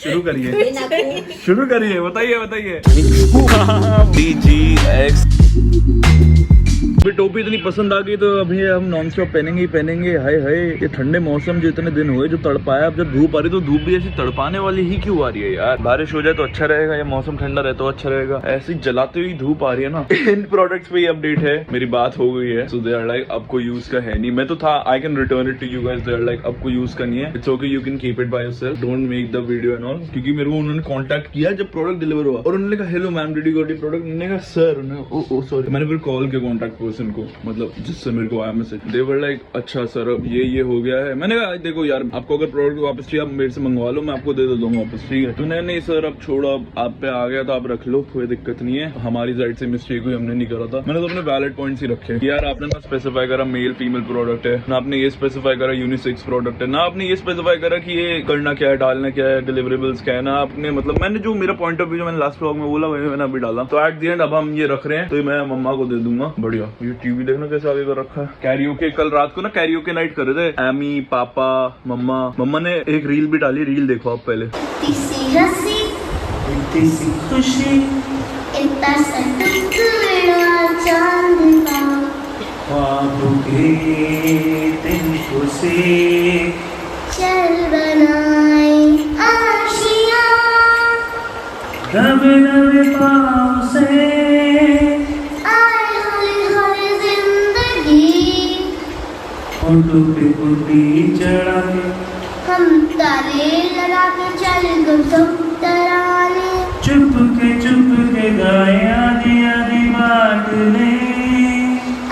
शुरू करिए बताइए अभी टोपी इतनी पसंद आ गई तो अभी हम नॉन स्टॉप पहनेंगे ही पहनेंगे। हाय हाय, ये ठंडे मौसम जो इतने दिन हुए जो तड़पाया, अब जब धूप आ रही तो धूप भी ऐसी तड़पाने वाली ही क्यों आ रही है यार। बारिश हो जाए तो अच्छा रहेगा या मौसम ठंडा रहे तो अच्छा रहेगा, ऐसी जलाती हुई धूप आ रही है ना। इन प्रोडक्ट्स पे अपडेट है, मेरी बात हो गई है। सो दे आर लाइक अब कोई यूज का है नहीं। मैं तो था I can return it to you guys, they are like अब कोई यूज का नहीं है। It's okay, you can keep it by yourself, don't make the video and all. क्योंकि मेरे को उन्होंने कॉन्टैक्ट किया जब प्रोडक्ट डिलीवर हुआ और उन्होंने कहा hello ma'am did you got the product. मैंने कहा सर, सॉरी। मैंने फिर कॉल किया कॉन्टैक्ट पर्सन को, मतलब जिससे मेरे को आया मैसेज। दे वर लाइक अच्छा सर अब ये हो गया है। मैंने कहा देखो यार, आपको अगर प्रोडक्ट वापस चाहिए आप मेरे से मंगवा लो, मैं आपको दे दूंगा वापस, ठीक है। तो नहीं सर अब छोड़ो, अब आप पे आ गया तो आप रख लो, कोई दिक्कत नहीं है, हमारी साइड से मिस्टेक हुई, हमने नहीं करा था। मैंने तो अपने वैलिड पॉइंट्स ही रखे कि यार आपने ना स्पेसिफाई करा मेल फीमेल प्रोडक्ट है ना, आपने ये स्पेसिफाई करा यूनिसेक्स प्रोडक्ट है ना, आपने ये स्पेसिफाई करा कि ये करना क्या है, डालना क्या है, डिलीवरेबल्स क्या है ना, आपने मतलब मैंने जो मेरा पॉइंट ऑफ व्यू मैंने लास्ट व्लॉग में बोला वही मैंने अभी डाला। तो एट द एंड अब हम ये रख रहे हैं तो मैं मम्मा को दे दूंगा। बढ़िया, ये टीवी देखना कैसे आगे कर रखा है। कैरियोके कल रात को ना कैरियोके नाइट कर रहे थे, एमी पापा मम्मा ने एक रील भी डाली, रील देखो आप पहले। इतनी सी हंसी, इतनी सी खुशी, इतना सा टुकड़ा चांद का, ख्वाबों के तिनकों से चल बनाए आशियाँ, दबे दबे पाँव से आए हौले हौले जिंदगी, होठों पे कुर्ती चढ़ा के हम ताले लगा के चल गए सब तराने, चुप के गाए आधी आधी बात ने।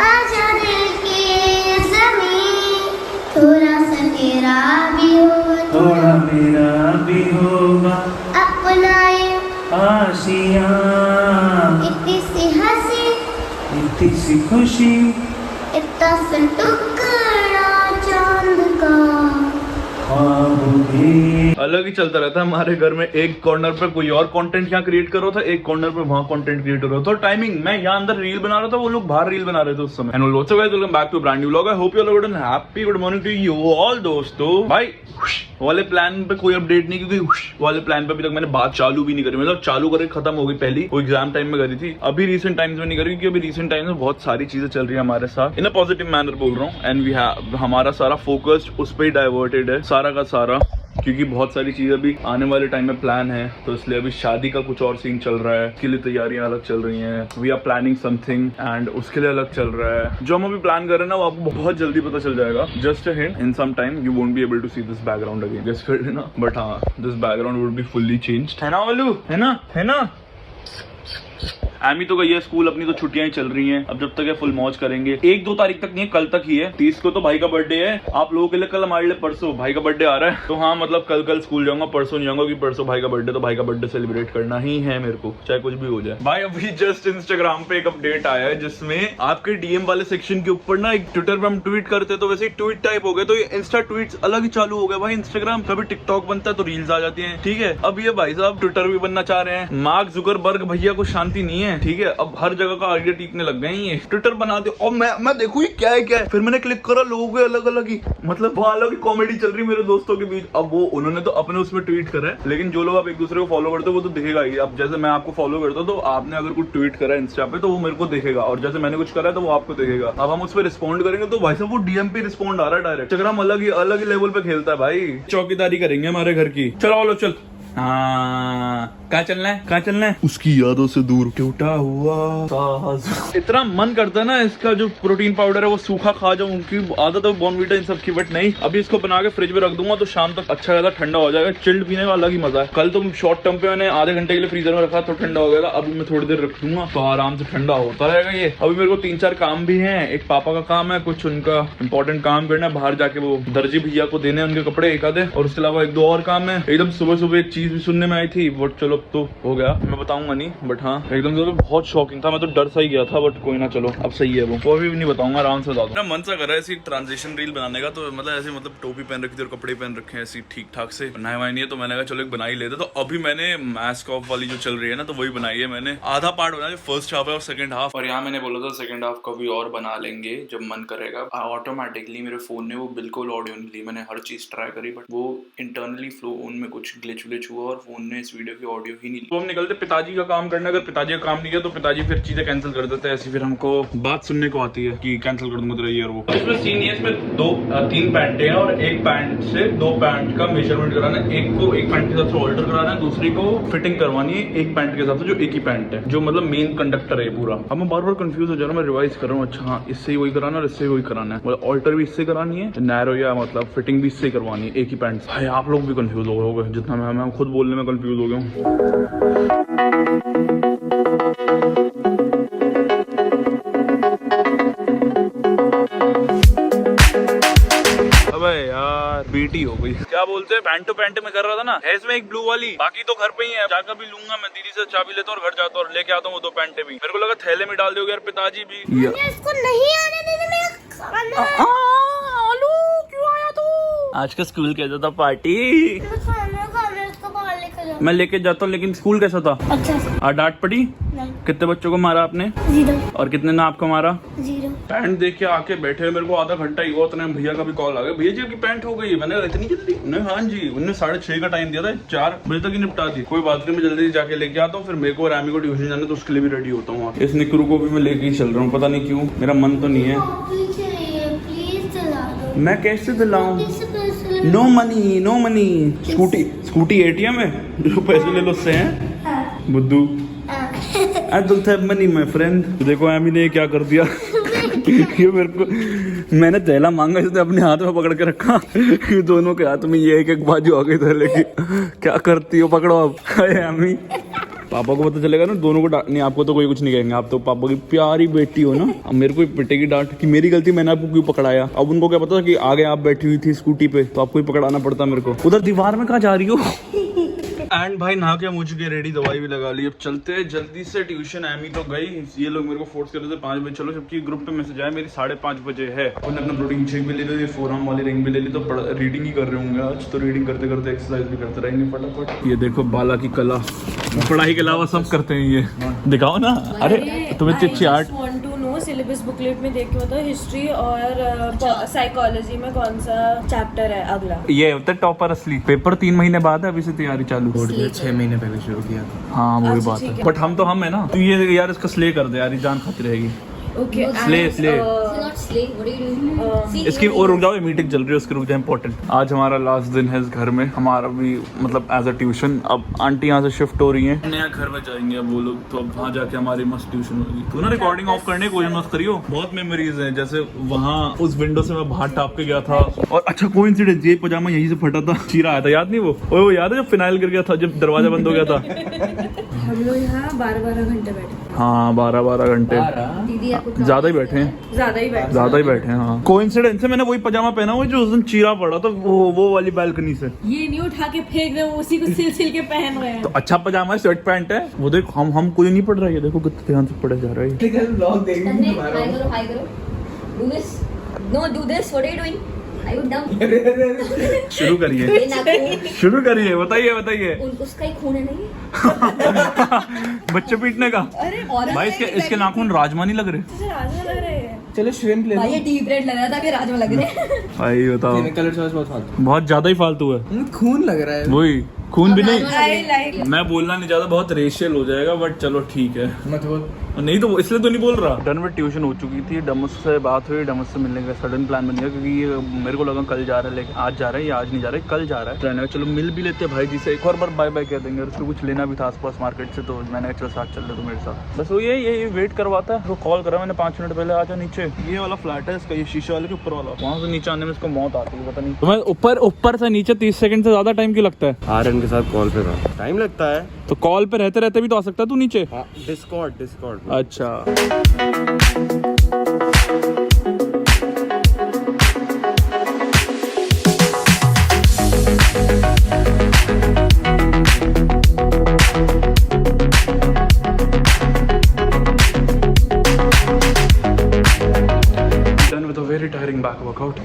आजा दिल की ज़मीं, थोड़ा सा तेरा भी होगा, थोड़ा मेरा भी होगा, अपनाए आशियाँ इतनी सी हंसी, इतनी सी खुशी, इतना सा टुकड़ा चांद का। अलग ही चलता रहता है हमारे घर में। एक कॉर्नर पे कोई और कंटेंट यहाँ क्रिएट कर रहा था, एक कॉर्नर पे वहाँ कंटेंट क्रिएट कर रहा था। टाइमिंग, मैं यहाँ अंदर रील बना रहा था, वो लोग बाहर रील बना रहे थे उस समय। And also guys welcome back to brand new vlog. I hope you all good and happy good morning to you all दोस्तों। भाई वाले प्लान पे कोई अपडेट नहीं, क्योंकि वाले प्लान पे अभी तक मैंने बात चालू भी नहीं करी, मतलब चालू करके खत्म हो गई पहली, वो एग्जाम टाइम में करी थी। अभी रिसेंट टाइम्स में नहीं करी, क्योंकि अभी रिसेंट टाइम्स में बहुत सारी चीजें चल रही है हमारे साथ, इन अ पॉजिटिव मैनर बोल रहा हूँ। एंड वी हैव हमारा सारा फोकस उस पर ही डाइवर्टेड है, सारा का सारा, क्योंकि बहुत सारी चीजें अभी आने वाले टाइम में प्लान है। तो इसलिए अभी शादी का कुछ और सीन चल रहा है, उसके लिए तैयारियां अलग चल रही हैं। We are planning something and उसके लिए अलग चल रहा है। जो हम अभी प्लान कर रहे हैं ना वो आपको बहुत जल्दी पता चल जाएगा। Just a hint, in some time you won't be able to see this background again, guess कर लेना। बट हाँ, this background would be fully changed, है ना वालू, है ना। एमी तो गई है स्कूल अपनी, तो छुट्टियां ही चल रही हैं। अब जब तक है फुल मौज करेंगे। 1-2 तारीख तक नहीं है, कल तक ही है। 30 को तो भाई का बर्थडे है, आप लोगों के लिए कल, हमारे लिए परसों भाई का बर्थडे आ रहा है। तो हाँ मतलब कल स्कूल जाऊंगा, परसों नहीं जाऊंगा, क्योंकि परसों भाई का बर्थडे, तो भाई का बर्थडे सेलिब्रेट करना ही है मेरे को, चाहे कुछ भी हो जाए। भाई अभी जस्ट इंस्टाग्राम पे एक अपडेट आया है जिसमें आपके डीएम वाले सेक्शन के ऊपर ना, एक ट्विटर पे हम ट्वीट करते तो वैसे ट्वीट टाइप हो गए, तो ये इंस्टा ट्वीट्स अलग ही चालू हो गए भाई। इंस्टाग्राम कभी टिकटॉक बनता है तो रील्स आ जाती है, ठीक है। अब ये भाई साहब ट्विटर भी बनना चाह रहे हैं। मार्क जुकरबर्ग भैया को शांति नहीं है, ठीक है। अब हर जगह का आइडिया टीकने लग गए ये, ट्विटर बना दे। और मैं देखूं ये क्या है। फिर मैंने क्लिक करा, लोगों के अलग अलग ही, मतलब वो अलग ही कॉमेडी चल रही मेरे दोस्तों के बीच। अब वो उन्होंने तो अपने उसमें ट्वीट करा है, लेकिन जो लोग आप एक दूसरे को फॉलो करते हो वो तो दिखेगा ही। अब जैसे मैं आपको फॉलो करता हूँ तो आपने अगर कुछ ट्वीट करा है इंस्टा पे तो वो मेरे को दिखेगा, और जैसे मैंने कुछ करा है तो वो आपको दिखेगा। अब हम उस पर रिस्पॉन्ड करेंगे तो भाई साहब वो डीएम पे रिस्पॉन्ड आ रहा है डायरेक्ट। इंस्टाग्राम अलग ही लेवल पे खेलता है भाई। चौकीदारी करेंगे हमारे घर की। चलो चल, हाँ कहाँ चलना है? उसकी यादों से दूर टूटा हुआ साज। इतना मन करता है ना इसका जो प्रोटीन पाउडर है वो सूखा खा जाऊं, उनकी आदत है बॉर्नवीटा इन सब की, बट नहीं। अभी इसको बना के फ्रिज में रख दूंगा तो शाम तक अच्छा ज्यादा ठंडा हो जाएगा। चिल्ड पीने का अलग ही मजा है। कल तो शॉर्ट टर्म पे मैंने आधे घंटे के लिए फ्रीजर में रखा तो ठंडा हो गया। अभी मैं थोड़ी देर रख दूंगा तो आराम से ठंडा होता रहेगा ये। अभी मेरे को 3-4 काम भी है। एक पापा का काम है, कुछ उनका इंपॉर्टेंट काम करना है, बाहर जाके वो दर्जी भैया को देने उनके कपड़े एक आधे, और उसके अलावा 1-2 और काम है। एकदम सुबह एक चीज भी सुनने में आई थी, वो चलो वक्त तो हो गया, मैं बताऊंगा नहीं, बट हाँ एकदम से तो बहुत शॉकिंग था, मैं तो डर सा ही गया था, बट कोई ना, चलो अब सही है वो भी नहीं बताऊंगा, आराम से बता दूं। मेरा मन सा कर रहा है ऐसी ट्रांजिशन रील बनाने का, तो मतलब ऐसे मतलब टोपी पहन रखी थी और कपड़े पहन रखे हैं ऐसी ठीक ठाक से, नए वाए नहीं है, तो मैंने कहा चलो एक बना ही लेते। तो अभी मैंने मास्क ऑफ वाली जो चल रही है ना, तो वही बनाई है मैंने, आधा पार्ट बनाया, जो फर्स्ट हाफ है और सेकंड हाफ, और यहाँ मैंने बोला था सेकंड हाफ का भी और बना लेंगे जब मन करेगा। ऑटोमेटिकली मेरे फोन ने वो बिल्कुल ऑडियो नहीं ली, मैंने हर चीज ट्राई करी, बट वो इंटरनली फोन में कुछ ग्लिच विच हुआ और फोन ने इस वीडियो की ऑडियो ही नहीं ली। तो हम निकलते पिताजी का काम करने, अगर पिताजी का काम नहीं किया तो पिताजी फिर चीजें कैंसिल कर देते हैं, ऐसी फिर हमको बात सुनने को आती है कि कैंसिल कर दूंगा तेरा ये और वो। इसमें सीन है, इसमें तीन पैंटे हैं और एक पैंट से दो पैंट का मेजरमेंट कराना है, एक को एक पैंट के हिसाब से ऑल्टर कराना है, दूसरी को फिटिंग करवानी है एक पैंट के हिसाब से जो एक ही पैंट है, जो मतलब मेन कंडक्टर है पूरा। अब मैं बार बार कंफ्यूज हो जा रहा हूँ, मैं रिवाइज कर रहा हूँ, अच्छा हाँ इससे ही वही कराना है और इससे ही वही कराना है, मतलब ऑल्टर भी इससे करानी है, नैरो या मतलब फिटिंग भी इससे करवानी है एक ही पैंट से। आप लोग भी कंफ्यूज हो गए जितना मैं खुद बोलने में कंफ्यूज हो गया हूँ। अबे यार बीटी हो गई, क्या बोलते हैं पैंट टू पैंट में कर रहा था ना, है इसमें एक ब्लू वाली, बाकी तो घर पे ही है, जाकर भी लूंगा मैं, दीदी से चाबी लेता हूँ और घर जाता हूँ और लेके आता हूँ वो दो पैंटे भी। मेरे को लगा थैले में डाल दोगे यार पिताजी भी। इसको नहीं आने देना, मैं खाना आलू क्यों आया तू? आज का स्कूल कैसा था पार्टी? खाना खाना इसको बाहर लेकर जाओ। मैं लेके जाता हूँ, लेकिन स्कूल कैसा था? अच्छा। डांट पड़ी? नहीं। कितने बच्चों को मारा आपने? 0। और कितने ने आपको मारा? 0। पैंट देख के आके बैठे, मेरे को आधा घंटा ही हुआ, उतने भैया का भी कॉल आ गया, भैया जी आपकी पैंट हो गई है। मैंने कहा इतनी जल्दी? उन्होंने हाँ जी, उन्होंने 6:30 का टाइम दिया था, 4 बजे तक ही निपटा दी। कोई बात नहीं, मैं जल्दी जाके लेके आता हूँ, फिर मेरे को और आमी को ट्यूशन जाना, तो उसके लिए भी रेडी होता हूँ। इस निकरू को भी मैं लेके ही चल रहा हूँ, पता नहीं क्यों, मेरा मन तो नहीं है। प्लीज दिला दो। मैं कैसे दिलाऊं? No money no money. Scooty ATM है, जो पैसे ले लो उससे हैं बुद्धू। I don't have money my friend. देखो आमी ने क्या कर दिया ये मेरे को, मैंने थैला मांगा, इसने अपने हाथ में पकड़ के रखा, दोनों के हाथ में ये एक बाजू आ गई थैले की। क्या करती हो, पकड़ो अब। आमी पापा को पता चलेगा ना, दोनों को नहीं, आपको तो कोई कुछ नहीं कहेंगे, आप तो पापा की प्यारी बेटी हो ना। अब मेरे को पिटेगी डांट कि मेरी गलती, मैंने आपको क्यों पकड़ाया। अब उनको क्या पता कि आगे आप बैठी हुई थी स्कूटी पे, तो आपको ही पकड़ाना पड़ता मेरे को। उधर दीवार में कहाँ जा रही हो? एंड भाई नहा के मुझ के रेडी, दवाई भी लगा ली, अब चलते हैं जल्दी से ट्यूशन। एमी तो गई, ये लोग मेरे को फोर्स कर रहे थे 5 बजे चलो, जबकि ग्रुप पे मैसेज आया मेरी 5:30 बजे है। उन्होंने अपना प्रोटीन शेक भी ले ली, फोरआर्म वाली रिंग भी ले ली, तो रीडिंग ही कर रहे होंगे आज, तो रीडिंग करते करते एक्सरसाइज भी करते रहेंगे फटाफट। ये देखो बाला की कला, पढ़ाई के अलावा सब करते हैं ये, दिखाओ ना। अरे तुम्हें इतनी अच्छी आर्ट। सिलेबस बुकलेट में देख के बताओ हिस्ट्री और साइकोलॉजी में कौन सा चैप्टर है अगला। ये होता है टॉपर असली। पेपर 3 महीने बाद है, अभी से तैयारी चालू। 6 महीने पहले शुरू किया। हाँ वही अच्छा, बात ठीक है, है। बट हम है ना, तो ये यार इसका स्ले कर दे यार, ये जान खाती रहेगी। Okay slay Not slay. What are you doing? See, इसकी और रुक जाओ, मीटिंग चल रही है उसकी, रुक जाए इंपॉर्टेंट। आज हमारा लास्ट दिन है इस घर में, हमारा भी मतलब एज अ ट्यूशन। अब आंटी यहाँ से शिफ्ट हो रही है, नया घर में जाएंगे अब वो लोग, तो अब वहाँ जाके हमारी मस्त ट्यूशन होगी। तो ना रिकॉर्डिंग ऑफ करने की कोशिश मत करियो, बहुत मेमोरीज हैं। जैसे वहाँ उस विंडो से मैं बाहर टाप के गया था, और अच्छा कोइंसिडेंस, ये पजामा यहीं से फटा था, चीरा आया था, याद नहीं वो याद है जब फिनाइल गिर गया था, जब दरवाजा बंद हो गया था। हम लोग यहाँ 12-12 घंटे बैठे। हाँ 12 घंटे, दीदी आपको ज्यादा ही बैठे हैं, ज्यादा ही बैठे हैं। हाँ कोइंसिडेंस है, मैंने वही पजामा पहना हुआ जो उस दिन चीरा पड़ा था, वो वाली बालकनी से। ये नहीं उठा के फेंक रहे, उसी को सिल के पहन रहे हैं। तो अच्छा पजामा है, शर्ट पैंट है, वो देखो हम कोई नहीं पढ़ रहा है, देखो कितने ध्यान से पढ़े जा रहा है। ब्लॉग देखेंगे hi karo. Do this. No, do this. What are you doing? Are you dumb? शुरू करिए ये नाखून, शुरू करिए, बताइए उनको उसका ही खून है नहीं? बच्चे पीटने का। अरे भाई इसके नाखून राजमा नहीं लग रहे? राजा लग रहे हैं। चलो श्रिम्प ले भाई ये डीप रेड लग रहा था कि राजमा लग रहे हैं। भाई बताओ, कलर चॉइस बहुत फालतू, बहुत ज्यादा ही फालतू है। खून लग रहा है। वही खून भी नहीं, I like मैं बोलना नहीं चाहता, बहुत रेशियल हो जाएगा, बट चलो ठीक है। मत बोल। नहीं तो इसलिए तो नहीं बोल रहा। डन में ट्यूशन हो चुकी थी, डमस से बात हुई, डमस से मिलने का सडन प्लान बन गया, क्योंकि ये मेरे को लगा कल जा रहा है, लेकिन आज जा रहा है, या आज नहीं जा रहा है, कल जा रहा है। मैंने कहा चलो मिल भी लेते हैं भाई जी से, एक और बार बाय बाय कह देंगे, और उसको कुछ लेना भी था आसपास मार्केट से, तो मैंने कहा चलो साथ चल रहे तो मेरे साथ। बस वो ये वेट करवाता है, तो कॉल करा मैंने 5 मिनट पहले, आ जा नीचे, ये वाला फ्लैट है इसका, ये शीशे वाले के ऊपर वाला, वहाँ से नीचे आने में इसको मौत आती है, पता नहीं। तो मैं ऊपर से नीचे 30 सेकंड से ज्यादा टाइम क्यों लगता है? आर्यन के साथ कॉल पे था, टाइम लगता है। तो कॉल पे रहते रहते भी तो आ सकता है तू नीचे। डिस्कॉर्ड। अच्छा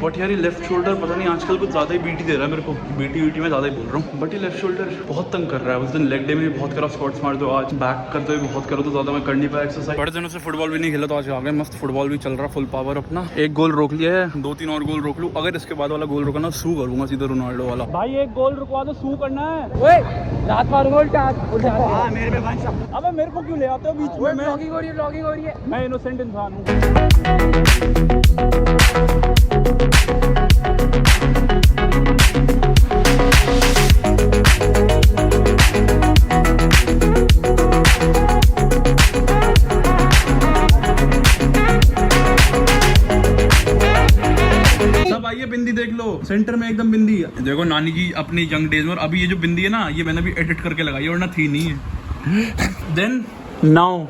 बट यार ये लेफ्ट शोल्डर पता नहीं आजकल कुछ ज्यादा ही बीटी दे रहा है मेरे को, बीटी में ज्यादा ही बोल रहा हूँ, बट ये लेफ्ट शोल्डर बहुत तंग कर रहा है। उस दिन लेग डे में बहुत करा स्क्वाट्स मार दो, आज बैक करते हुए बहुत करो तो ज्यादा मैं कर नहीं पाया एक्सरसाइज। बड़े दिनों से फुटबॉल भी नहीं खेला तो आज आ गए, मस्त फुटबॉल भी चल रहा फुल पावर अपना। एक गोल रोक लिया है, 2-3 और गोल रोक लूँ, अगर इसके बाद वाला गोल रोका ना सू करूंगा सीधा रोनाल्डो वाला। भाई एक गोल रुकवा दो, सू करना है। ओए रात मारूंगा उल्टा हां मेरे पे भाई। अबे मेरे को क्यों ले आते हो बीच में? लॉगिंग हो रही है, मैं इनोसेंट इंसान हूं। सब आइए बिंदी देख लो, सेंटर में एकदम बिंदी है। देखो नानी जी अपनी यंग डेज में, अभी ये जो बिंदी है ना ये मैंने भी एडिट करके लगाई है वरना थी नहीं है। देन नाउ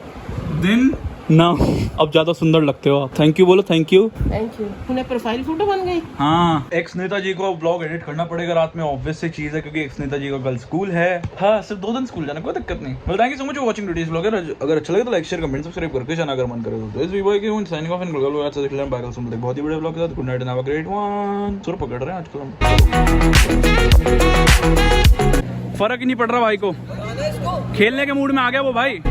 अब ज्यादा सुंदर लगते हो आप। थैंक यू बोलो, थैंक यू। उन्हें प्रोफाइल फोटो बन गई। हाँ, एक्स नेताजी को ब्लॉग एडिट करना पड़ेगा रात में, ऑब्वियस सी चीज है क्योंकि एक्स नेताजी का कल स्कूल है। हाँ, सिर्फ 2 दिन स्कूल जाना, कोई दिक्कत नहीं। Well thank you so much for watching today's vlog. अगर अच्छा लगे तो लाइक शेयर कमेंट सब्सक्राइब करके जाना अगर मन करे तो। इस वीडियो के हूं signing off and good luck. आज से देख लेना बाय, कल बहुत ही बड़े व्लॉग के साथ। Good night and have a great one. सुर पकड़ रहे हैं आजकल हम, फर्क ही नहीं पड़ रहा भाई को, खेलने के मूड में आ गया वो भाई।